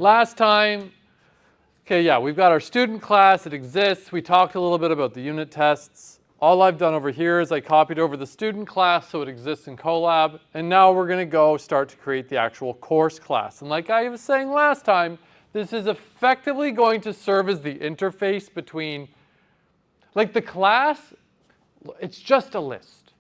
last time, okay, yeah, we've got our student class. It exists. We talked a little bit about the unit tests. All I've done over here is I copied over the student class so it exists in Colab. And now we're going to go start to create the actual course class. And like I was saying last time, this is effectively going to serve as the interface between, like the class, it's just a list,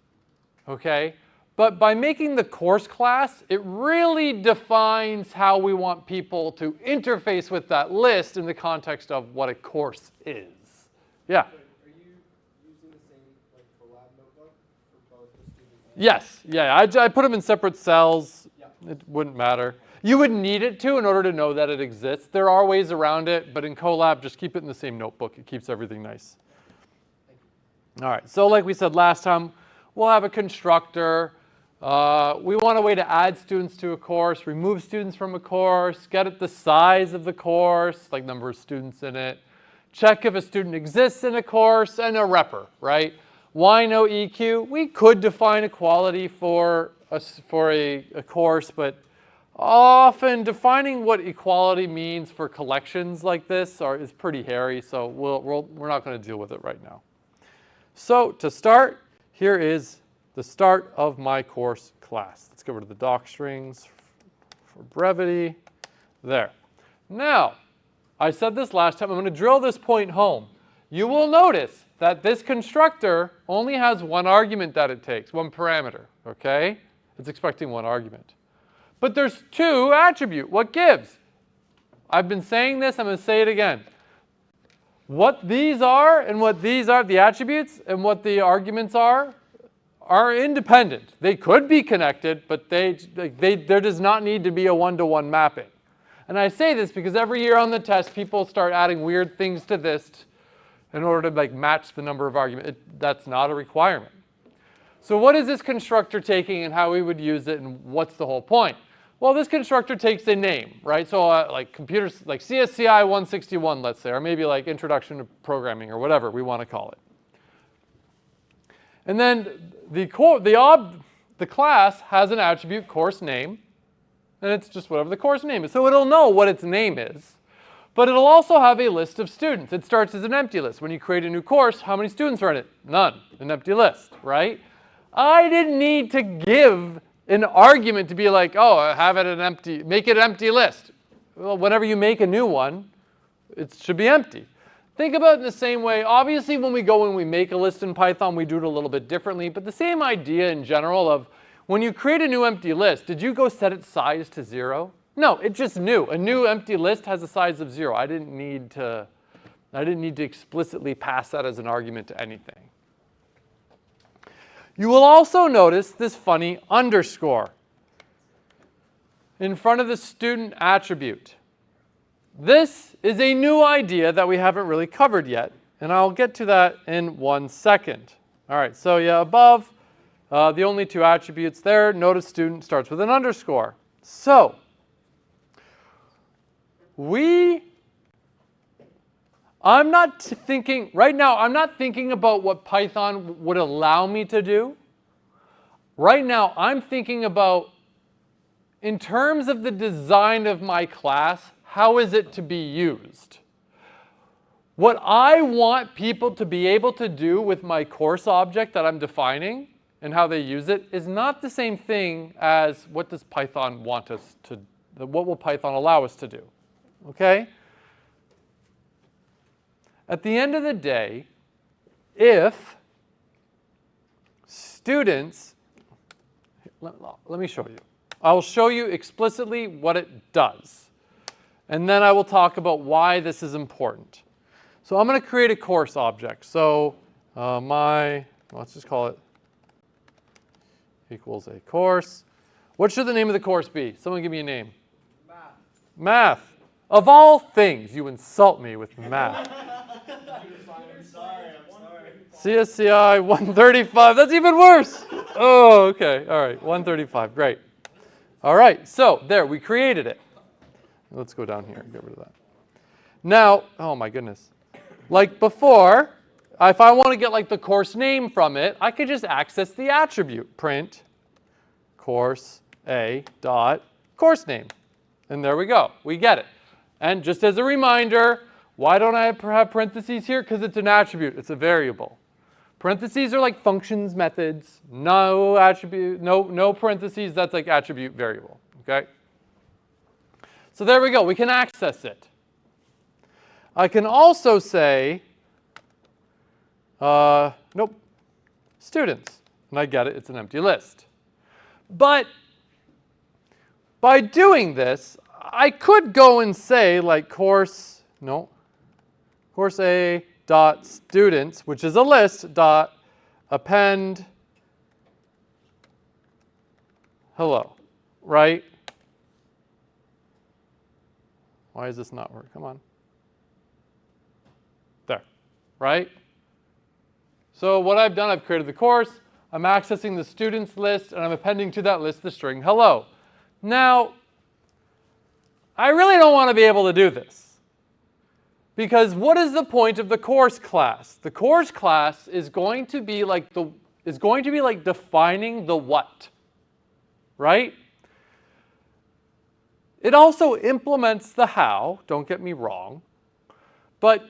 okay? But by making the course class, it really defines how we want people to interface with that list in the context of what a course is. Yeah? Are you using the same like Colab notebook for both the student and Yes. Yeah, I put them in separate cells. Yeah. It wouldn't matter. You would need it to in order to know that it exists. There are ways around it, but in Colab, just keep it in the same notebook. It keeps everything nice. All right, so like we said last time, we'll have a constructor. We want a way to add students to a course, remove students from a course, get at the size of the course, like number of students in it, check if a student exists in a course, and a repr, right? Why no EQ? We could define equality for a course, but often defining what equality means for collections like this is pretty hairy, so we're not going to deal with it right now. So to start, here is the start of my course class. Let's get rid of the doc strings for brevity. There. Now, I said this last time, I'm going to drill this point home. You will notice that this constructor only has one argument that it takes, one parameter, okay? It's expecting one argument. But there's two attribute. What gives? I've been saying this, I'm going to say it again. What these are and what these are, the attributes and what the arguments are independent. They could be connected, but there does not need to be a one-to-one mapping. And I say this because every year on the test, people start adding weird things to this in order to like match the number of arguments. That's not a requirement. So what is this constructor taking and how we would use it and what's the whole point? Well, this constructor takes a name, right? So like computers, like CSCI 161, let's say, or maybe like Introduction to Programming or whatever we want to call it. And then the class has an attribute, course name, and it's just whatever the course name is. So it'll know what its name is, but it'll also have a list of students. It starts as an empty list. When you create a new course, how many students are in it? None, an empty list, right? I didn't need to give an argument to be like, oh, have it make it an empty list. Well, whenever you make a new one, it should be empty. Think about it in the same way. Obviously, when we go and we make a list in Python, we do it a little bit differently, but the same idea in general of when you create a new empty list, did you go set its size to 0? No, it just knew. A new empty list has a size of 0. I didn't need to explicitly pass that as an argument to anything. You will also notice this funny underscore in front of the student attribute. This is a new idea that we haven't really covered yet, and I'll get to that in 1 second. All right, so yeah, above, the only two attributes there, notice student starts with an underscore. So, I'm not thinking about what Python would allow me to do. Right now, I'm thinking about, in terms of the design of my class, how is it to be used? What I want people to be able to do with my course object that I'm defining and how they use it is not the same thing as what does Python want us to, what will Python allow us to do, okay? At the end of the day, if students, let me show you. I'll show you explicitly what it does. And then I will talk about why this is important. So I'm going to create a course object. So let's just call it equals a course. What should the name of the course be? Someone give me a name. Math. Math. Of all things, you insult me with math. I'm sorry. CSCI 135. That's even worse. Oh, okay. All right. 135. Great. All right. So there, we created it. Let's go down here and get rid of that. Now, oh my goodness. Like before, if I want to get like the course name from it, I could just access the attribute, print course a dot course name. And there we go. We get it. And just as a reminder, why don't I have parentheses here? Because it's an attribute, it's a variable. Parentheses are like functions, methods. No attribute, no parentheses, that's like attribute variable, okay? So there we go, we can access it. I can also say, nope, students. And I get it, it's an empty list. But by doing this, I could go and say like course A dot students, which is a list, dot append hello, right? Why does this not work? Come on. There, right? So what I've done, I've created the course, I'm accessing the students list, and I'm appending to that list the string hello. Now, I really don't want to be able to do this. Because what is the point of the course class? The course class is going to be like defining the what, right? It also implements the how, don't get me wrong, but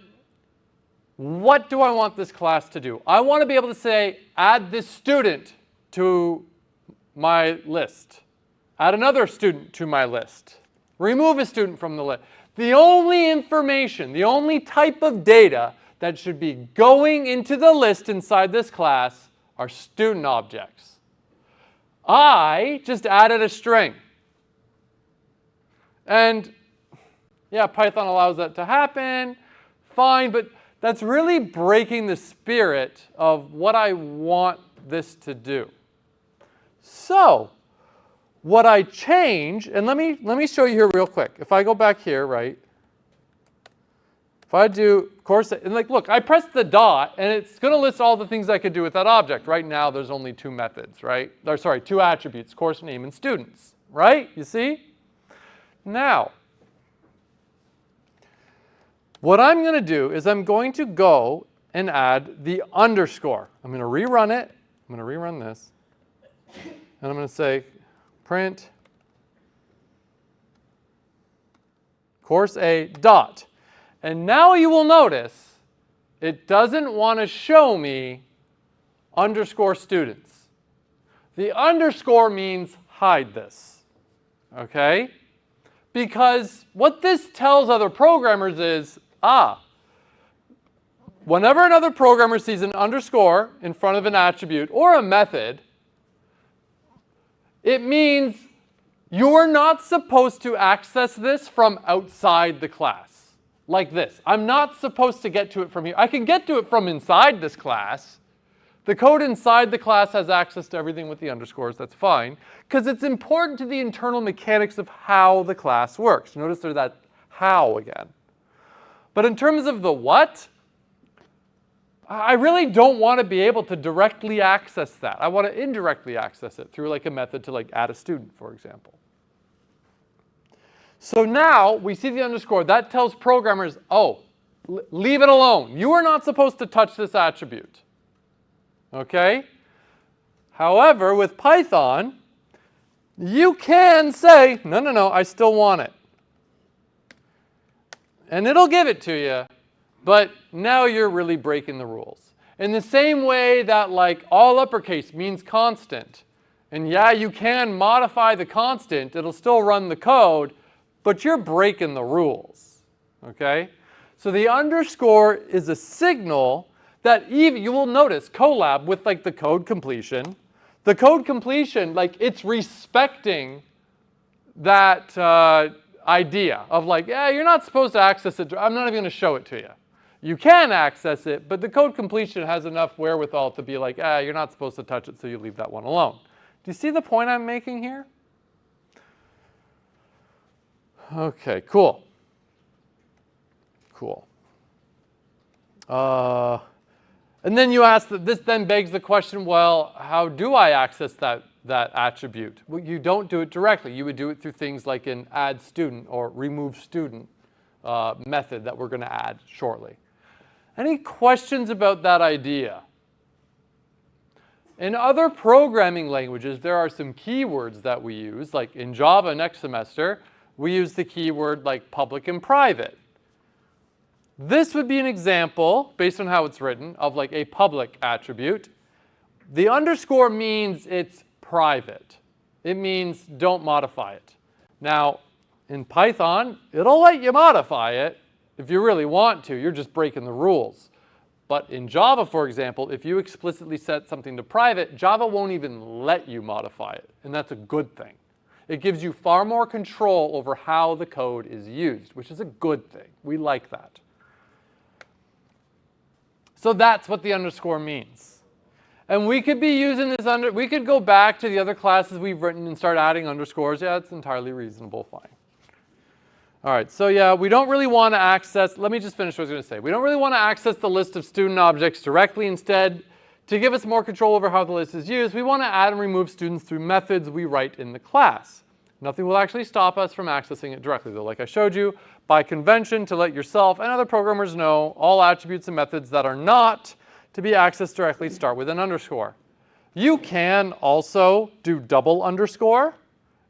what do I want this class to do? I want to be able to say, add this student to my list, add another student to my list, remove a student from the list. The only information, the only type of data that should be going into the list inside this class are student objects. I just added a string. And yeah, Python allows that to happen, fine, but that's really breaking the spirit of what I want this to do. So, what I change, and let me show you here real quick. If I go back here, right? If I do course, and like, look, I press the dot, and it's going to list all the things I could do with that object. Right now, there's only two methods, right? Or sorry, two attributes, course name and students, right? You see? Now, what I'm going to do is I'm going to go and add the underscore. I'm going to rerun it. I'm going to rerun this. And I'm going to say print course A dot. And now you will notice it doesn't want to show me underscore students. The underscore means hide this. Okay? Because what this tells other programmers is, whenever another programmer sees an underscore in front of an attribute or a method, it means you're not supposed to access this from outside the class, like this. I'm not supposed to get to it from here. I can get to it from inside this class. The code inside the class has access to everything with the underscores, that's fine, because it's important to the internal mechanics of how the class works. Notice there's that how again. But in terms of the what, I really don't want to be able to directly access that. I want to indirectly access it through like a method to like add a student, for example. So now we see the underscore. That tells programmers, oh, leave it alone. You are not supposed to touch this attribute. Okay? However, with Python, you can say, no, I still want it. And it'll give it to you, but now you're really breaking the rules. In the same way that like all uppercase means constant. And yeah, you can modify the constant, it'll still run the code, but you're breaking the rules. Okay? So the underscore is a signal that even, you will notice Colab with like the code completion. The code completion, like it's respecting that idea of like, yeah, you're not supposed to access it. I'm not even going to show it to you. You can access it, but the code completion has enough wherewithal to be like, you're not supposed to touch it, so you leave that one alone. Do you see the point I'm making here? Okay, cool. Cool. And then you ask, this then begs the question, well, how do I access that attribute? Well, you don't do it directly. You would do it through things like an add student or remove student method that we're going to add shortly. Any questions about that idea? In other programming languages, there are some keywords that we use, like in Java next semester, we use the keyword like public and private. This would be an example, based on how it's written, of like a public attribute. The underscore means it's private. It means don't modify it. Now, in Python, it'll let you modify it if you really want to. You're just breaking the rules. But in Java, for example, if you explicitly set something to private, Java won't even let you modify it. And that's a good thing. It gives you far more control over how the code is used, which is a good thing. We like that. So that's what the underscore means. And we could be using this we could go back to the other classes we've written and start adding underscores. Yeah, it's entirely reasonable, fine. All right, so yeah, we don't really want to access, let me just finish what I was going to say. We don't really want to access the list of student objects directly. Instead, to give us more control over how the list is used, we want to add and remove students through methods we write in the class. Nothing will actually stop us from accessing it directly, though. Like I showed you, by convention, to let yourself and other programmers know, all attributes and methods that are not to be accessed directly start with an underscore. You can also do double underscore,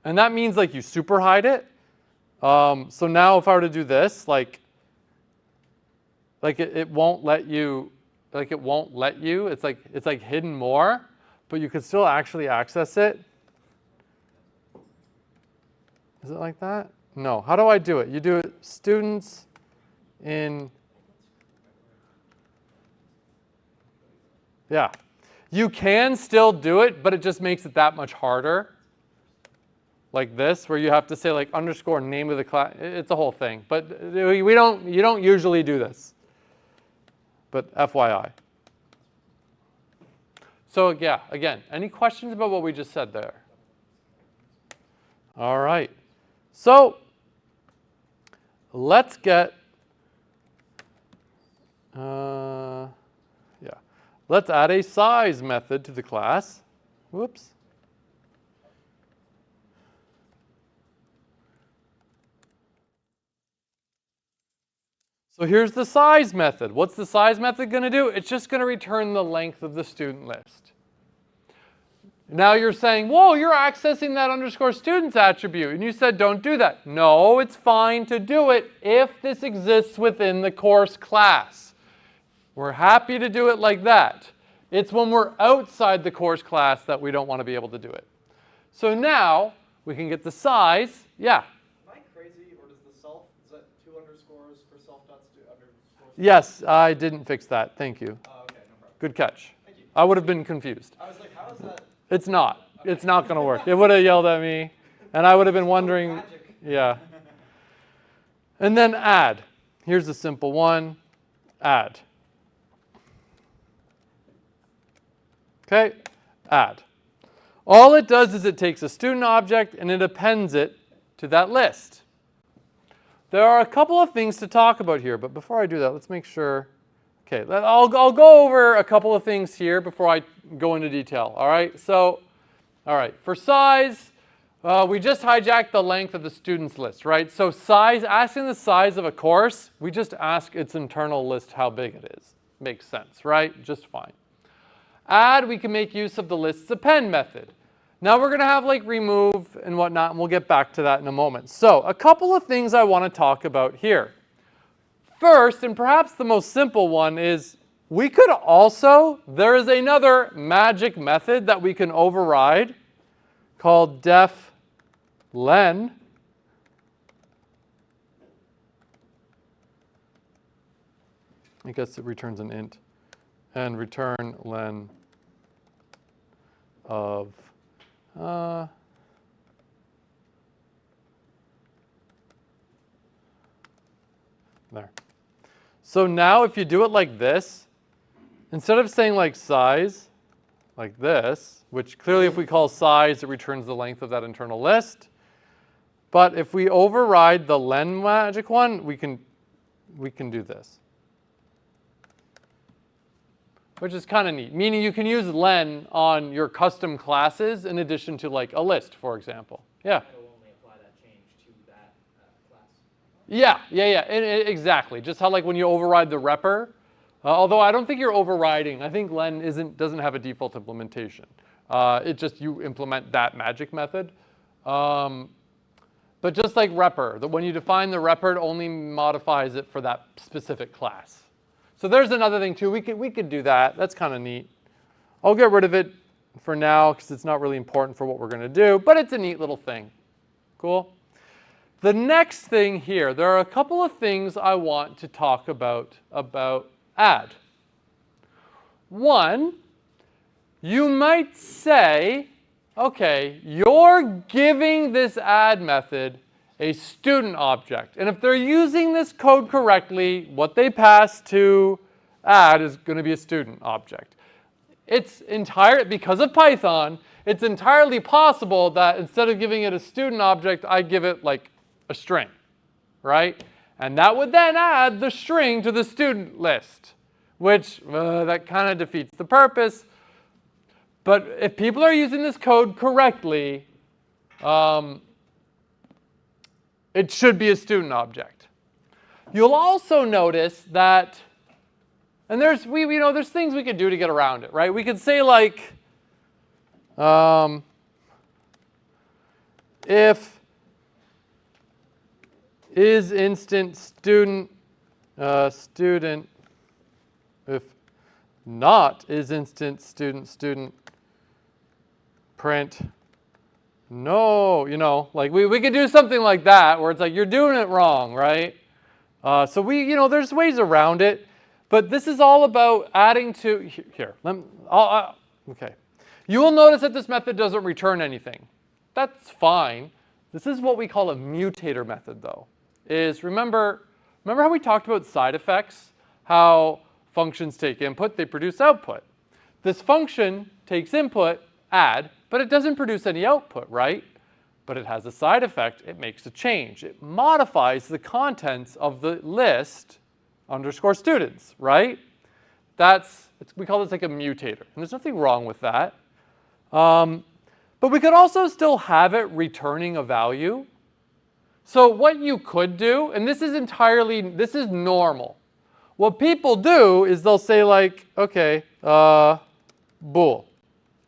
and that means like you super hide it. So now if I were to do this, like it won't let you, it's like hidden more, but you could still actually access it. Is it like that? No. How do I do it? You do it students in, yeah. You can still do it, but it just makes it that much harder. Like this, where you have to say like underscore name of the class. It's a whole thing, but you don't usually do this. But FYI. So yeah, again, any questions about what we just said there? All right. So let's get, let's add a size method to the class. Whoops. So here's the size method. What's the size method going to do? It's just going to return the length of the student list. Now you're saying, whoa, you're accessing that underscore students attribute. And you said don't do that. No, it's fine to do it if this exists within the course class. We're happy to do it like that. It's when we're outside the course class that we don't want to be able to do it. So now we can get the size. Yeah? Am I crazy, or does the self, is that 2 underscores for self dots to underscores? Yes, I didn't fix that. Thank you. Oh, okay, no problem. Good catch. Thank you. I would have been confused. I was like, how is that? It's not. Okay. It's not going to work. It would have yelled at me, and I would have been wondering. Magic. Yeah. And then add. Here's a simple one. Add. Okay, add. All it does is it takes a student object and it appends it to that list. There are a couple of things to talk about here, but before I do that, let's make sure. Okay, I'll go over a couple of things here before I go into detail. All right, so, all right, for size, we just hijacked the length of the students list, right? So size, asking the size of a course, we just ask its internal list how big it is. Makes sense, right? Just fine. Add, we can make use of the lists append method. Now we're going to have like remove and whatnot, and we'll get back to that in a moment. So a couple of things I want to talk about here. First, and perhaps the most simple one, is we could also, there is another magic method that we can override called def len. I guess it returns an int. And return len of there. So now if you do it like this, instead of saying like size, like this, which clearly if we call size, it returns the length of that internal list. But if we override the len magic one, we can do this. Which is kind of neat, meaning you can use len on your custom classes in addition to like a list, for example. Yeah? It will only apply that change to that class. Yeah, exactly. Just how like when you override the repr, although I don't think you're overriding. I think len doesn't have a default implementation. It just you implement that magic method. But just like repr, that when you define the repr, it only modifies it for that specific class. So there's another thing too. We could do that. That's kind of neat. I'll get rid of it for now because it's not really important for what we're going to do, but it's a neat little thing. Cool? The next thing here, there are a couple of things I want to talk about add. One, you might say, okay, you're giving this add method a student object. And if they're using this code correctly, what they pass to add is going to be a student object. It's because of Python, it's entirely possible that instead of giving it a student object, I give it like a string, right? And that would then add the string to the student list, which that kind of defeats the purpose. But if people are using this code correctly, it should be a student object. You'll also notice that, and there's things we could do to get around it, right? We could say like, if is instant student student, if not is instant student print no, like we could do something like that where it's like you're doing it wrong, right? So there's ways around it, but this is all about adding to here. Okay, you will notice that this method doesn't return anything. That's fine. This is what we call a mutator method, though. Remember how we talked about side effects? How functions take input, they produce output. This function takes input, add, but it doesn't produce any output, right? But it has a side effect. It makes a change. It modifies the contents of the list underscore students, right? We call this like a mutator. And there's nothing wrong with that. But we could also still have it returning a value. So what you could do, and this is normal. What people do is they'll say like, okay, bool,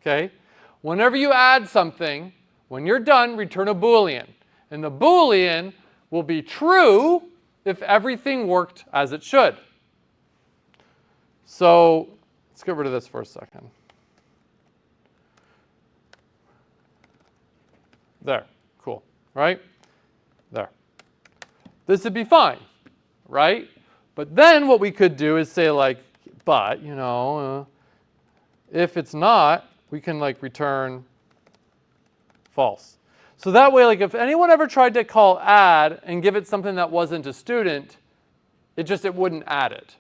okay? Whenever you add something, when you're done, return a Boolean. And the Boolean will be true if everything worked as it should. So let's get rid of this for a second. There, cool, right? There. This would be fine, right? But then what we could do is say like, but, if it's not, we can like return false. So that way, like if anyone ever tried to call add and give it something that wasn't a student, it wouldn't add it.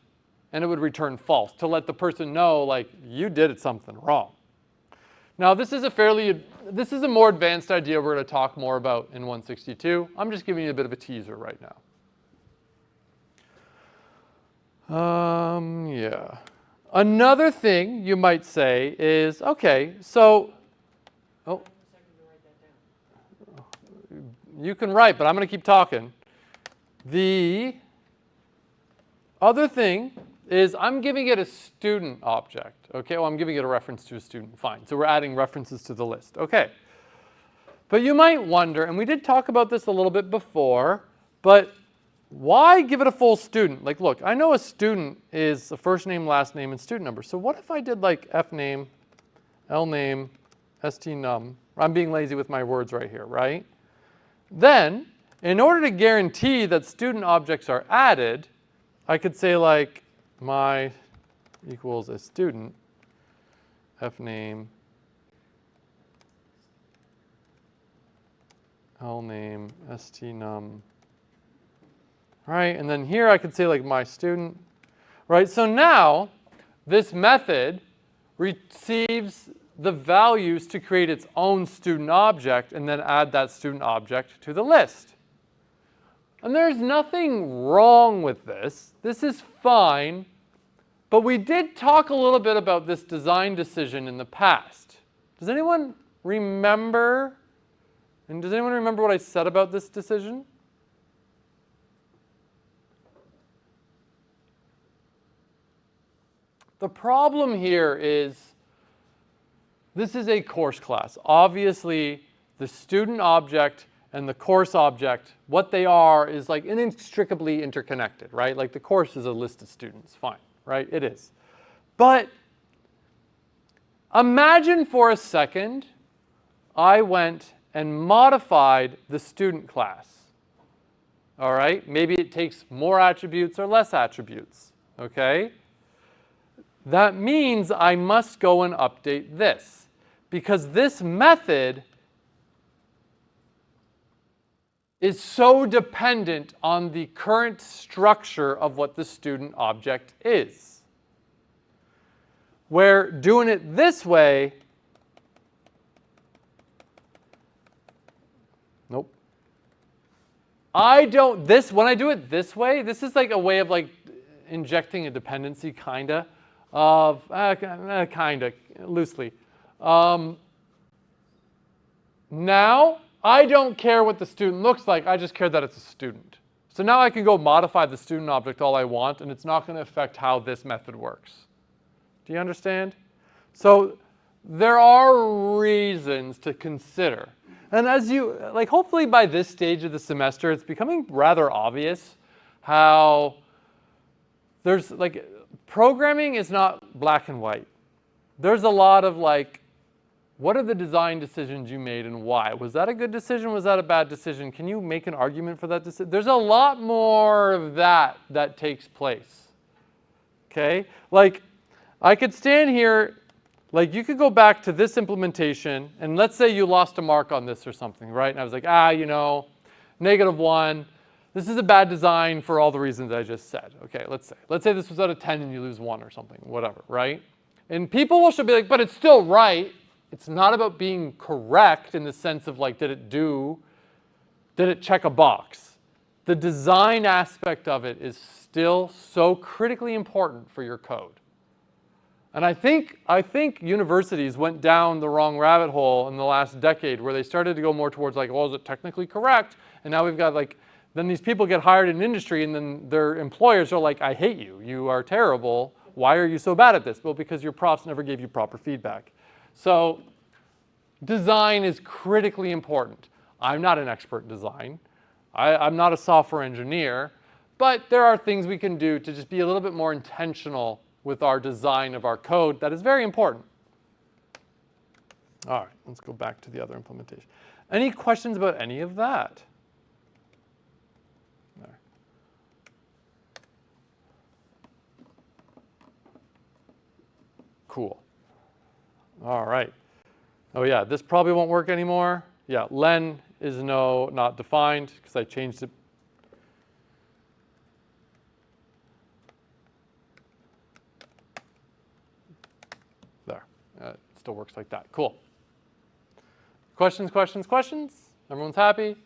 And it would return false to let the person know like you did something wrong. Now this is a more advanced idea we're going to talk more about in 162. I'm just giving you a bit of a teaser right now. Yeah. Another thing you might say is, okay, so, you can write, but I'm going to keep talking. The other thing is I'm giving it a student object. Okay, well, I'm giving it a reference to a student. Fine. So we're adding references to the list. Okay. But you might wonder, and we did talk about this a little bit before, but why give it a full student? Like, look, I know a student is a first name, last name, and student number. So what if I did like F name, L name, ST num? I'm being lazy with my words right here, right? Then, in order to guarantee that student objects are added, I could say like my equals a student, F name, L name, ST num. Right, and then here I could say like my student, right? So now this method receives the values to create its own student object and then add that student object to the list. And there's nothing wrong with this. This is fine, but we did talk a little bit about this design decision in the past. Does anyone remember? And does anyone remember what I said about this decision? The problem here is this is a course class. Obviously, the student object and the course object, what they are is like inextricably interconnected, right? Like the course is a list of students, fine, right? It is. But imagine for a second I went and modified the student class. All right, maybe it takes more attributes or less attributes, okay? That means I must go and update this, because this method is so dependent on the current structure of what the student object is. Where doing it this way, nope. When I do it this way, this is like a way of like injecting a dependency, kinda, loosely. Now, I don't care what the student looks like, I just care that it's a student. So now I can go modify the student object all I want, and it's not going to affect how this method works. Do you understand? So there are reasons to consider. And as you, like, hopefully by this stage of the semester, it's becoming rather obvious how there's, like, programming is not black and white. There's a lot of, like, what are the design decisions you made and why? Was that a good decision? Was that a bad decision? Can you make an argument for that decision? There's a lot more of that that takes place. Okay? Like, I could stand here, like you could go back to this implementation, and let's say you lost a mark on this or something, right? And I was like, -1, this is a bad design for all the reasons I just said. Okay, let's say this was out of 10 and you lose 1 or something, whatever, right? And people will should be like, but it's still right. It's not about being correct in the sense of like, did it check a box? The design aspect of it is still so critically important for your code. And I think universities went down the wrong rabbit hole in the last decade where they started to go more towards like, well, is it technically correct? And now we've got like, then these people get hired in industry and then their employers are like, I hate you. You are terrible. Why are you so bad at this? Well, because your profs never gave you proper feedback. So design is critically important. I'm not an expert in design. I'm not a software engineer, but there are things we can do to just be a little bit more intentional with our design of our code that is very important. All right, let's go back to the other implementation. Any questions about any of that? There. Cool. All right. Oh yeah, this probably won't work anymore. Yeah, len is not defined because I changed it. There, it still works like that. Cool. Questions? Everyone's happy?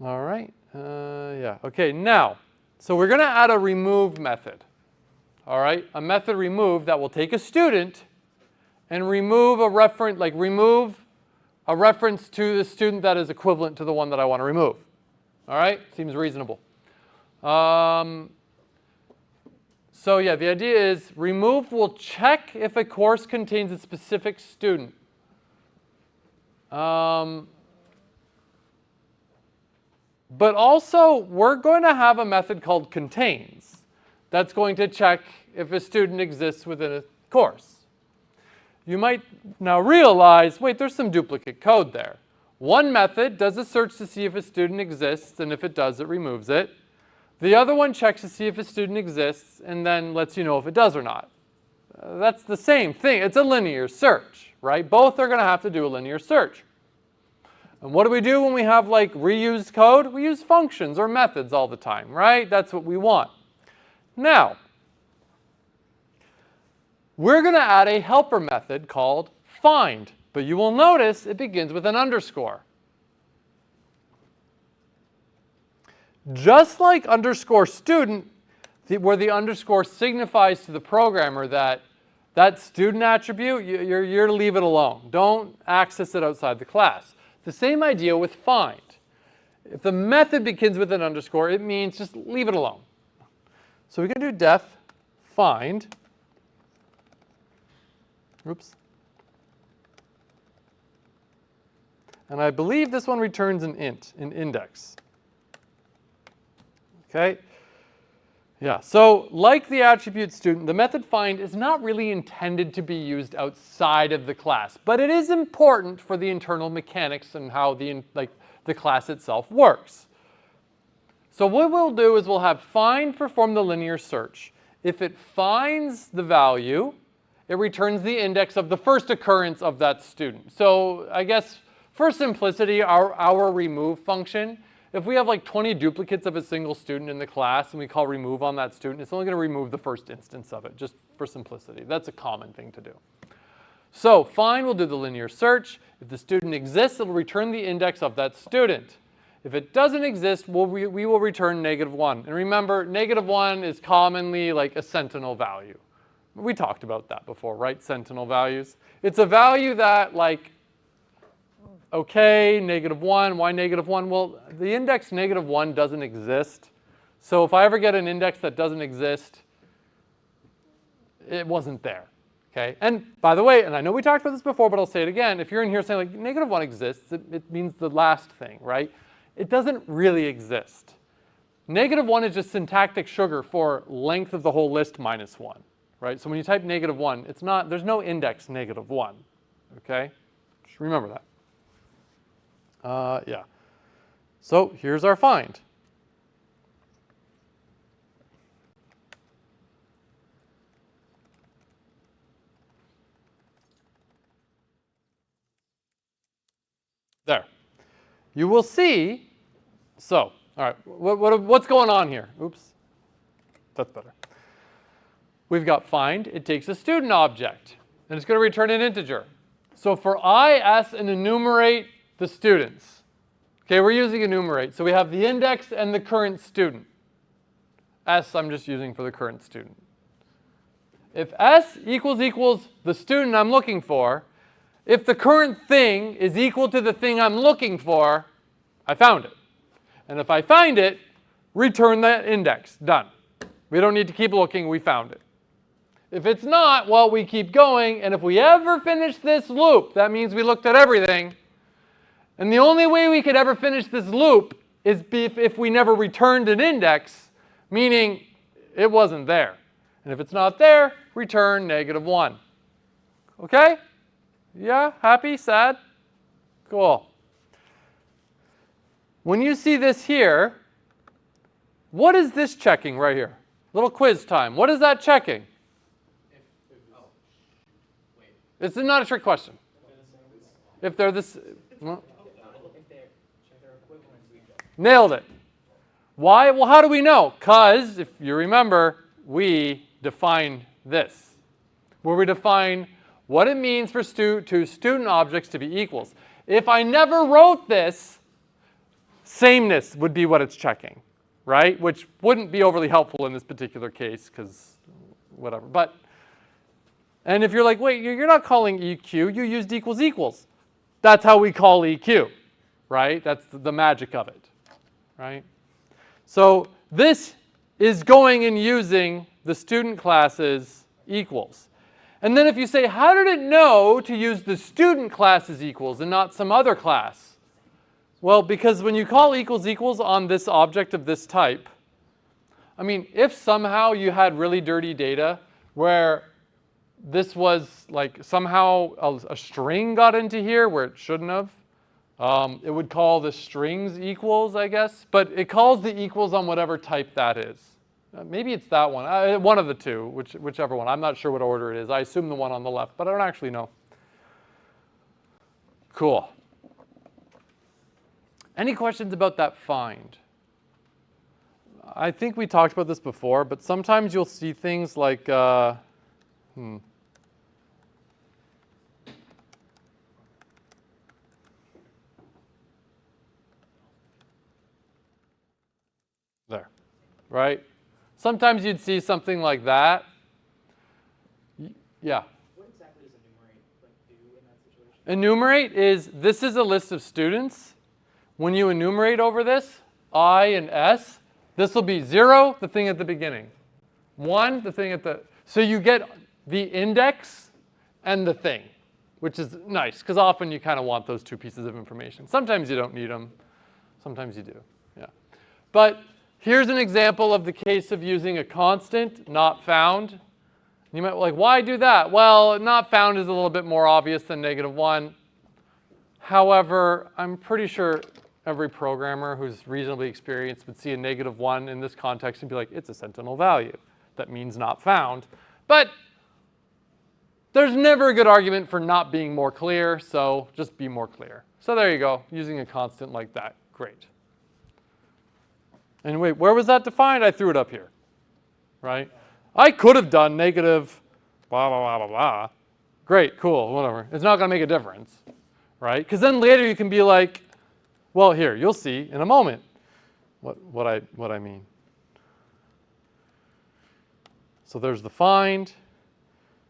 All right, yeah, okay, now, so we're gonna add a remove method. All right, a method remove that will take a student and remove a reference to the student that is equivalent to the one that I want to remove. All right, seems reasonable. So yeah, the idea is remove will check if a course contains a specific student. But also, we're going to have a method called contains that's going to check if a student exists within a course. You might now realize, wait, there's some duplicate code there. One method does a search to see if a student exists, and if it does, it removes it. The other one checks to see if a student exists, and then lets you know if it does or not. That's the same thing. It's a linear search, right? Both are going to have to do a linear search. And what do we do when we have like reused code? We use functions or methods all the time, right? That's what we want. Now, we're going to add a helper method called find, but you will notice it begins with an underscore. Just like underscore student, where the underscore signifies to the programmer that that student attribute, you're to leave it alone. Don't access it outside the class. The same idea with find. If the method begins with an underscore, it means just leave it alone. So we can do def find. Oops. And I believe this one returns an int, an index. Okay? Yeah, so like the attribute student, the method find is not really intended to be used outside of the class, but it is important for the internal mechanics and how the class itself works. So what we'll do is we'll have find perform the linear search. If it finds the value, it returns the index of the first occurrence of that student. So I guess for simplicity, our remove function, if we have like 20 duplicates of a single student in the class and we call remove on that student, it's only going to remove the first instance of it, just for simplicity. That's a common thing to do. So find will do the linear search. If the student exists, it'll return the index of that student. If it doesn't exist, we will return -1. And remember, -1 is commonly like a sentinel value. We talked about that before, right? Sentinel values. It's a value that like, okay, -1, why -1? Well, the index -1 doesn't exist. So if I ever get an index that doesn't exist, it wasn't there. Okay, and by the way, and I know we talked about this before, but I'll say it again. If you're in here saying like -1 exists, it means the last thing, right? It doesn't really exist. -1 is just syntactic sugar for length of the whole list -1, right? So when you type -1, it's not, there's no index -1, okay? Just remember that. Yeah. So here's our find. There. You will see, so, all right, what's going on here? Oops, that's better. We've got find, it takes a student object, and it's going to return an integer. So for I, S, and enumerate the students. Okay, we're using enumerate, so we have the index and the current student. S, I'm just using for the current student. If S equals the student I'm looking for, if the current thing is equal to the thing I'm looking for, I found it. And if I find it, return that index. Done. We don't need to keep looking, we found it. If it's not, well, we keep going, and if we ever finish this loop, that means we looked at everything. And the only way we could ever finish this loop is if we never returned an index, meaning it wasn't there. And if it's not there, return -1. Okay? Yeah? Happy? Sad? Cool. When you see this here, what is this checking right here? Little quiz time. What is that checking? It's not a trick question. If they're this, well, nailed it. Why? Well, how do we know? Because, if you remember, we define this, where we define what it means for two student objects to be equals. If I never wrote this, sameness would be what it's checking, right? Which wouldn't be overly helpful in this particular case, because whatever. But, and if you're like, wait, you're not calling EQ, you used equals. That's how we call EQ, right? That's the magic of it, right? So this is going and using the student classes equals. And then if you say, how did it know to use the student classes equals and not some other class? Well, because when you call equals on this object of this type, I mean, if somehow you had really dirty data where this was like somehow a string got into here where it shouldn't have, it would call the strings equals, I guess. But it calls the equals on whatever type that is. Maybe it's that one. One of the two, whichever one. I'm not sure what order it is. I assume the one on the left, but I don't actually know. Cool. Any questions about that find? I think we talked about this before, but sometimes you'll see things like, there, right? Sometimes you'd see something like that. Yeah? What exactly does enumerate do in that situation? Enumerate is, this is a list of students. When you enumerate over this, I and S, this will be 0, the thing at the beginning. 1, the thing at the, so you get the index and the thing. which is nice because often you kind of want those two pieces of information. Sometimes you don't need them. Sometimes you do. Yeah. But here's an example of the case of using a constant, not found. You might be like, why do that? Well, not found is a little bit more obvious than -1. However, I'm pretty sure every programmer who's reasonably experienced would see a -1 in this context and be like, it's a sentinel value. That means not found. But there's never a good argument for not being more clear, so just be more clear. So there you go, using a constant like that. Great. And wait, where was that defined? I threw it up here, right? I could have done negative blah, blah, blah, blah, blah. Great, cool, whatever. It's not going to make a difference, right? Because then later you can be like, well, here, you'll see in a moment what I mean. So there's the find.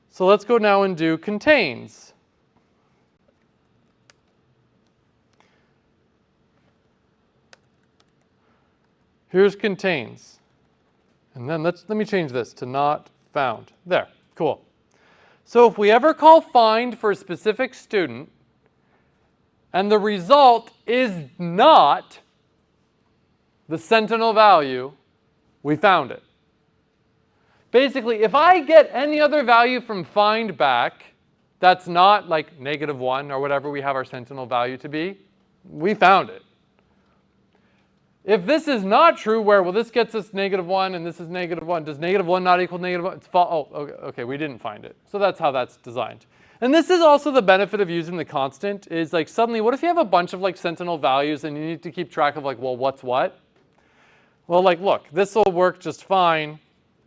So let's go now and do contains. Here's contains. And then let me change this to not found. There, cool. So if we ever call find for a specific student, and the result is not the sentinel value, we found it. Basically, if I get any other value from find back that's not like -1 or whatever we have our sentinel value to be, we found it. If this is not true, where, well, this gets us -1 and this is -1, does -1 not equal -1? It's false. Oh, okay, we didn't find it. So that's how that's designed. And this is also the benefit of using the constant is like suddenly, what if you have a bunch of like sentinel values and you need to keep track of like, well, what's what? Well, like, look, this will work just fine.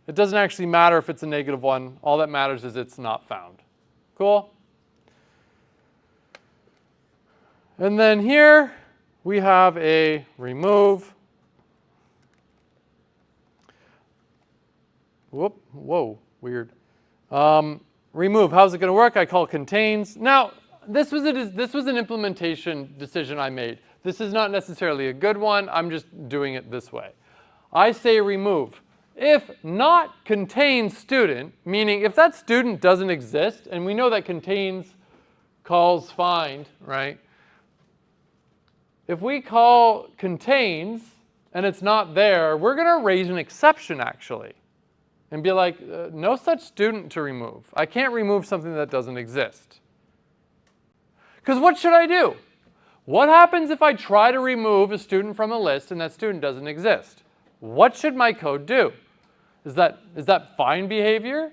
It doesn't actually matter if it's a -1. All that matters is it's not found. Cool? And then here we have a remove. Whoop, whoa, weird. Remove, how's it going to work? I call contains. Now, this was an implementation decision I made. This is not necessarily a good one. I'm just doing it this way. I say remove. If not contains student, meaning if that student doesn't exist, and we know that contains calls find, right? If we call contains and it's not there, we're going to raise an exception actually and be like, no such student to remove. I can't remove something that doesn't exist. Because what should I do? What happens if I try to remove a student from a list and that student doesn't exist? What should my code do? Is that fine behavior?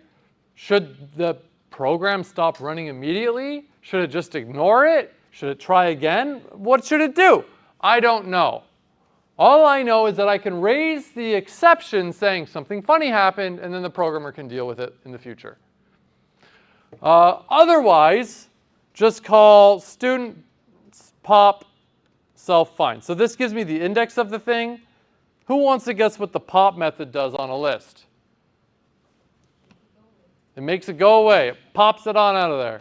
Should the program stop running immediately? Should it just ignore it? Should it try again? What should it do? I don't know. All I know is that I can raise the exception saying something funny happened, and then the programmer can deal with it in the future. Otherwise, just call student pop self find. So this gives me the index of the thing. Who wants to guess what the pop method does on a list? It makes it go away. It pops it on out of there.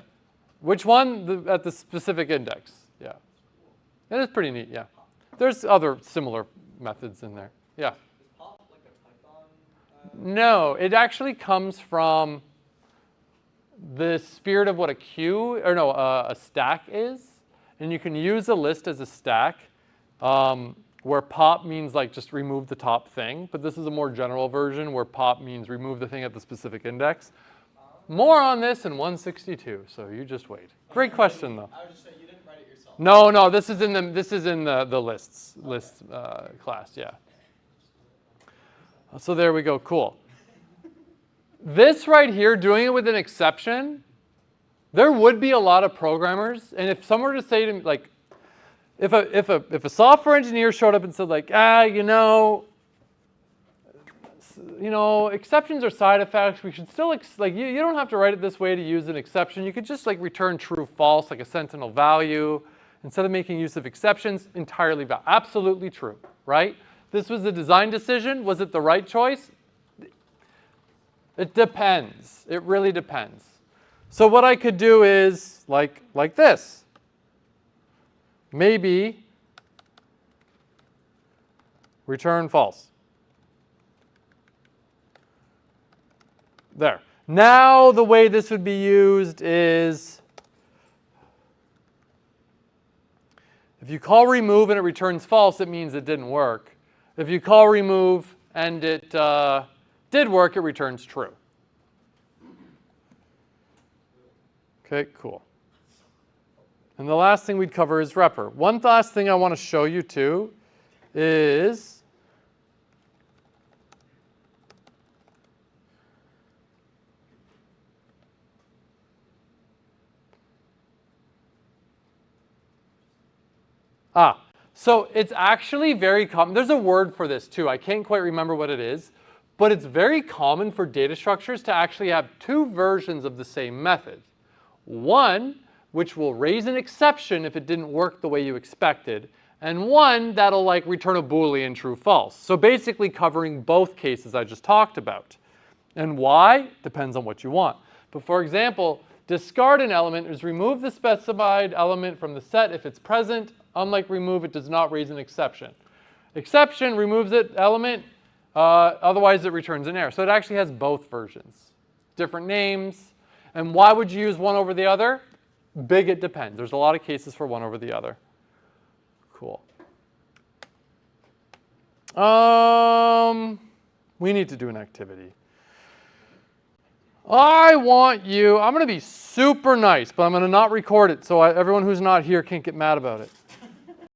Which one? At the specific index. Yeah. It is pretty neat, yeah. There's other similar methods in there. Yeah. Is pop like a Python? No, it actually comes from the spirit of what a queue, or no, a stack is. And you can use a list as a stack. Where pop means like just remove the top thing, but this is a more general version where pop means remove the thing at the specific index. More on this in 162, so you just wait. Great question though. I was just saying, you didn't write it yourself. No, this is in the lists class, yeah. So there we go, cool. This right here, doing it with an exception, there would be a lot of programmers, and if someone were to say to me like, if a software engineer showed up and said like, exceptions are side effects. We should still like you don't have to write it this way to use an exception. You could just like return true, false, like a sentinel value instead of making use of exceptions. Entirely valid, absolutely true, right? This was a design decision. Was it the right choice? It depends. It really depends. So what I could do is like this. Maybe return false. There. Now the way this would be used is If you call remove and it returns false, it means it didn't work. If you call remove and it did work, it returns true. Okay, cool. And the last thing we'd cover is repr. One last thing I want to show you too is so it's actually very common. There's a word for this too. I can't quite remember what it is, but it's very common for data structures to actually have two versions of the same method. One, which will raise an exception if it didn't work the way you expected, and one that'll like return a Boolean true false. So basically covering both cases I just talked about. And why? Depends on what you want. But for example, discard an element is remove the specified element from the set if it's present. Unlike remove, it does not raise an exception. Exception removes it element, otherwise it returns an error. So it actually has both versions, different names. And why would you use one over the other? Big, it depends. There's a lot of cases for one over the other. Cool. We need to do an activity. I'm going to be super nice, but I'm going to not record it so everyone who's not here can't get mad about it.